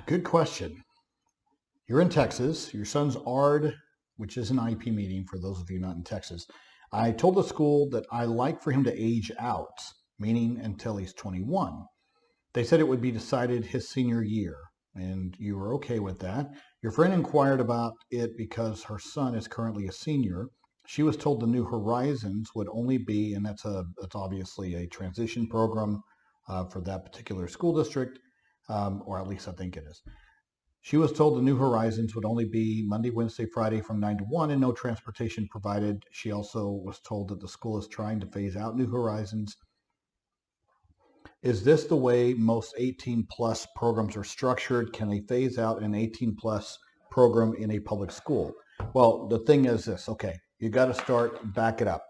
Good question. You're in Texas. Your son's ARD, which is an IEP meeting for those of you not in Texas. I told the school that I like for him to age out, meaning until he's 21. They said it would be decided his senior year, and you were okay with that. Your friend inquired about it because her son is currently a senior. She was told the New Horizons would only be, and that's obviously a transition program for that particular school district, or at least I think it is. She was told the New Horizons would only be Monday, Wednesday, Friday from 9 to 1 and no transportation provided. She also was told that the school is trying to phase out New Horizons. Is this the way most 18 plus programs are structured? Can they phase out an 18 plus program in a public school? Well, the thing is this, okay, you got to back it up.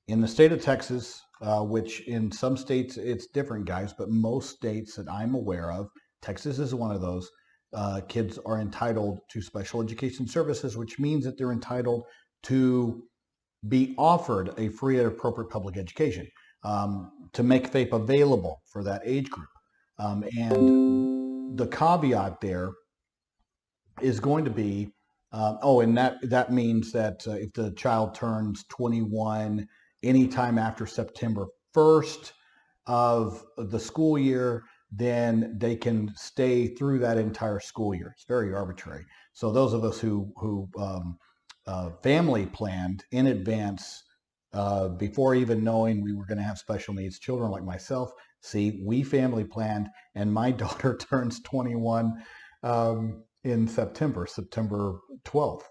In the state of Texas, which in some states it's different, guys, but most states that I'm aware of, Texas is one of those, kids are entitled to special education services, which means that they're entitled to be offered a free and appropriate public education, to make FAPE available for that age group. And the caveat there is going to be, and that means that if the child turns 21 anytime after September 1st of the school year, then they can stay through that entire school year. It's very arbitrary. So those of us who family planned in advance before even knowing we were going to have special needs children like myself, see, we family planned, and my daughter turns 21 in September 12th.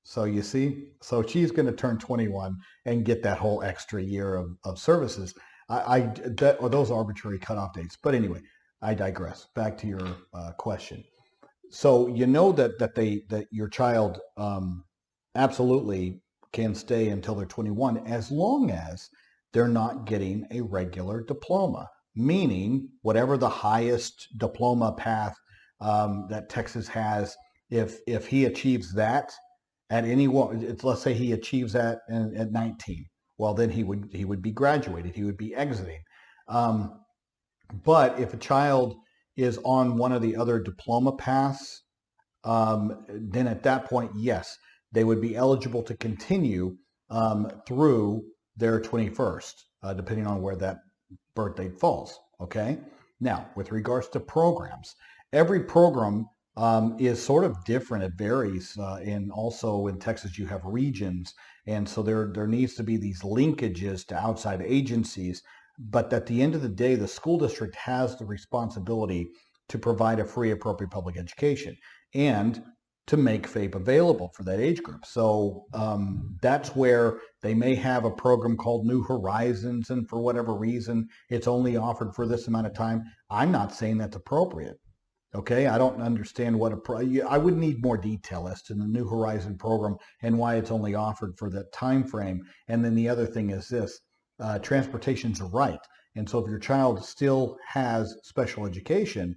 So you see, so she's going to turn 21 and get that whole extra year of services. Those arbitrary cutoff dates. But anyway, I digress. Back to your question. So you know that your child absolutely can stay until they're 21 as long as they're not getting a regular diploma, meaning whatever the highest diploma path that Texas has, if he achieves that at any one, let's say he achieves that at 19. Well, then he would be graduated. He would be exiting. But if a child is on one of the other diploma paths, then at that point, yes, they would be eligible to continue through their 21st, depending on where that birth date falls. Okay. Now, with regards to programs, every program is sort of different. It varies. And also in Texas, you have regions. And so there needs to be these linkages to outside agencies. But at the end of the day, the school district has the responsibility to provide a free, appropriate public education and to make FAPE available for that age group. So that's where they may have a program called New Horizons, and for whatever reason, it's only offered for this amount of time. I'm not saying that's appropriate. Okay, I don't understand I would need more detail as to the New Horizon program and why it's only offered for that time frame. And then the other thing is this, transportation's a right. And so if your child still has special education,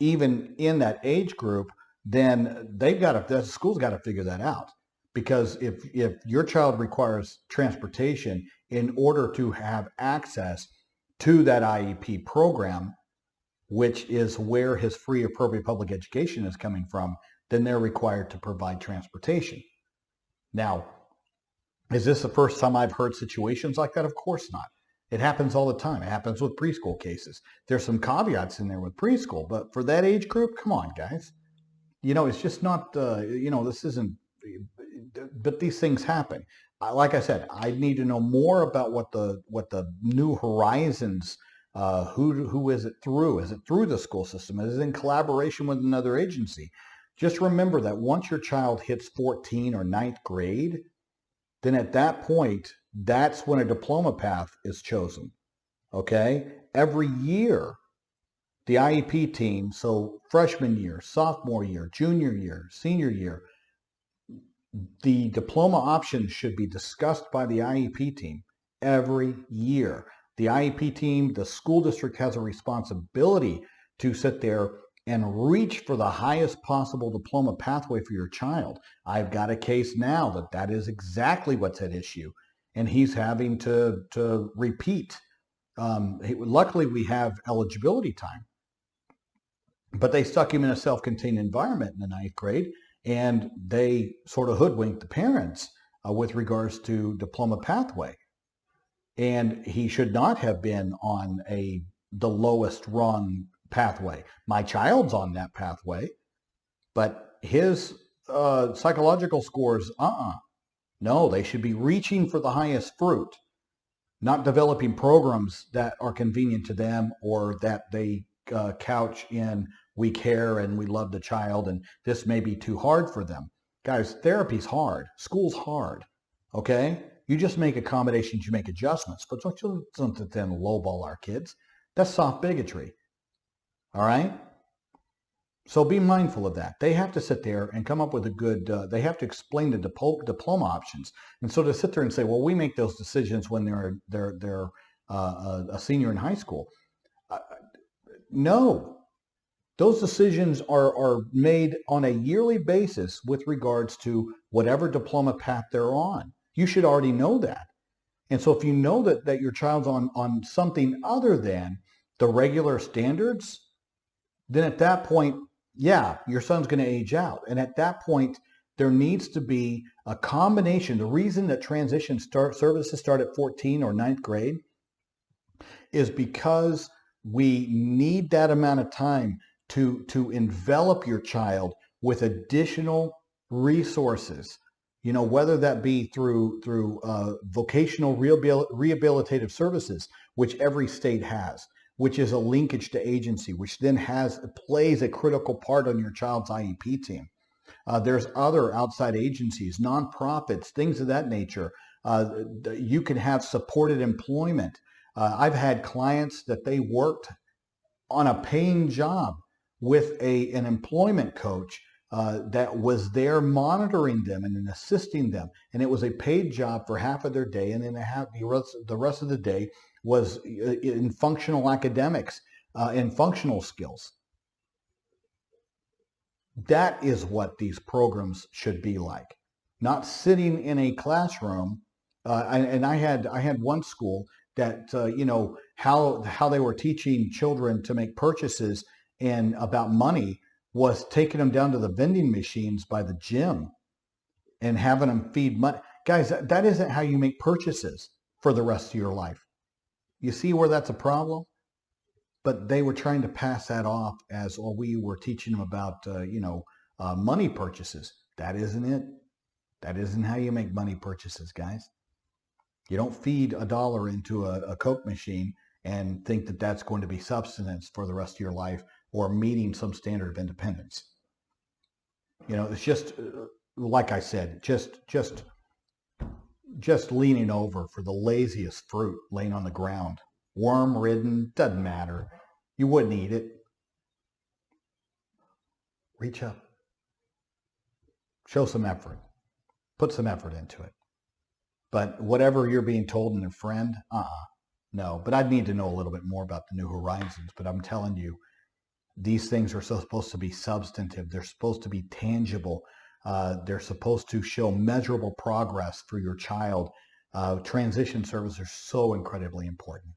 even in that age group, then the school's got to figure that out. Because if your child requires transportation in order to have access to that IEP program, which is where his free appropriate public education is coming from, then they're required to provide transportation. Now, is this the first time I've heard situations like that? Of course not. It happens all the time. It happens with preschool cases. There's some caveats in there with preschool, but for that age group, come on, guys. It's just not, this isn't, but these things happen. Like I said, I need to know more about what the New Horizons, who is it through? Is it through the school system? Is it in collaboration with another agency? Just remember that once your child hits 14 or 9th grade, then at that point, that's when a diploma path is chosen. Okay? Every year, the IEP team, so freshman year, sophomore year, junior year, senior year, the diploma options should be discussed by the IEP team every year. The IEP team, the school district has a responsibility to sit there and reach for the highest possible diploma pathway for your child. I've got a case now that is exactly what's at issue, and he's having to repeat. Luckily, we have eligibility time. But they stuck him in a self-contained environment in the ninth grade, and they sort of hoodwinked the parents with regards to diploma pathway. And he should not have been on the lowest rung pathway. My child's on that pathway, but his psychological scores, no, they should be reaching for the highest fruit, not developing programs that are convenient to them or that they couch in we care and we love the child and this may be too hard for them. Guys, therapy's hard. School's hard. Okay? You just make accommodations, you make adjustments, but don't then lowball our kids. That's soft bigotry. All right? So be mindful of that. They have to sit there and come up with a good, they have to explain the diploma options. And so to sit there and say, well, we make those decisions when they're a senior in high school. No, those decisions are made on a yearly basis with regards to whatever diploma path they're on. You should already know that. And so if you know that your child's on something other than the regular standards, then at that point, yeah, your son's going to age out. And at that point, there needs to be a combination. The reason that transition services start at 14 or ninth grade is because we need that amount of time to envelop your child with additional resources, whether that be through vocational rehabilitative services, which every state has, which is a linkage to agency, which then plays a critical part on your child's IEP team. There's other outside agencies, nonprofits, things of that nature. You can have supported employment. I've had clients that they worked on a paying job with an employment coach that was there monitoring them and then assisting them. And it was a paid job for half of their day, and then the rest of the day was in functional academics and functional skills. That is what these programs should be like. Not sitting in a classroom. And I had one school that, how they were teaching children to make purchases and about money was taking them down to the vending machines by the gym and having them feed money. Guys, that isn't how you make purchases for the rest of your life. You see where that's a problem? But they were trying to pass that off as, well, we were teaching them about, money purchases. That isn't it. That isn't how you make money purchases, guys. You don't feed $1 into a Coke machine and think that that's going to be subsistence for the rest of your life or meeting some standard of independence. It's just, like I said, just leaning over for the laziest fruit laying on the ground. Worm-ridden, doesn't matter. You wouldn't eat it. Reach up. Show some effort. Put some effort into it. But whatever you're being told in a friend, no. But I'd need to know a little bit more about the New Horizons. But I'm telling you, these things are supposed to be substantive. They're supposed to be tangible. They're supposed to show measurable progress for your child. Transition services are so incredibly important.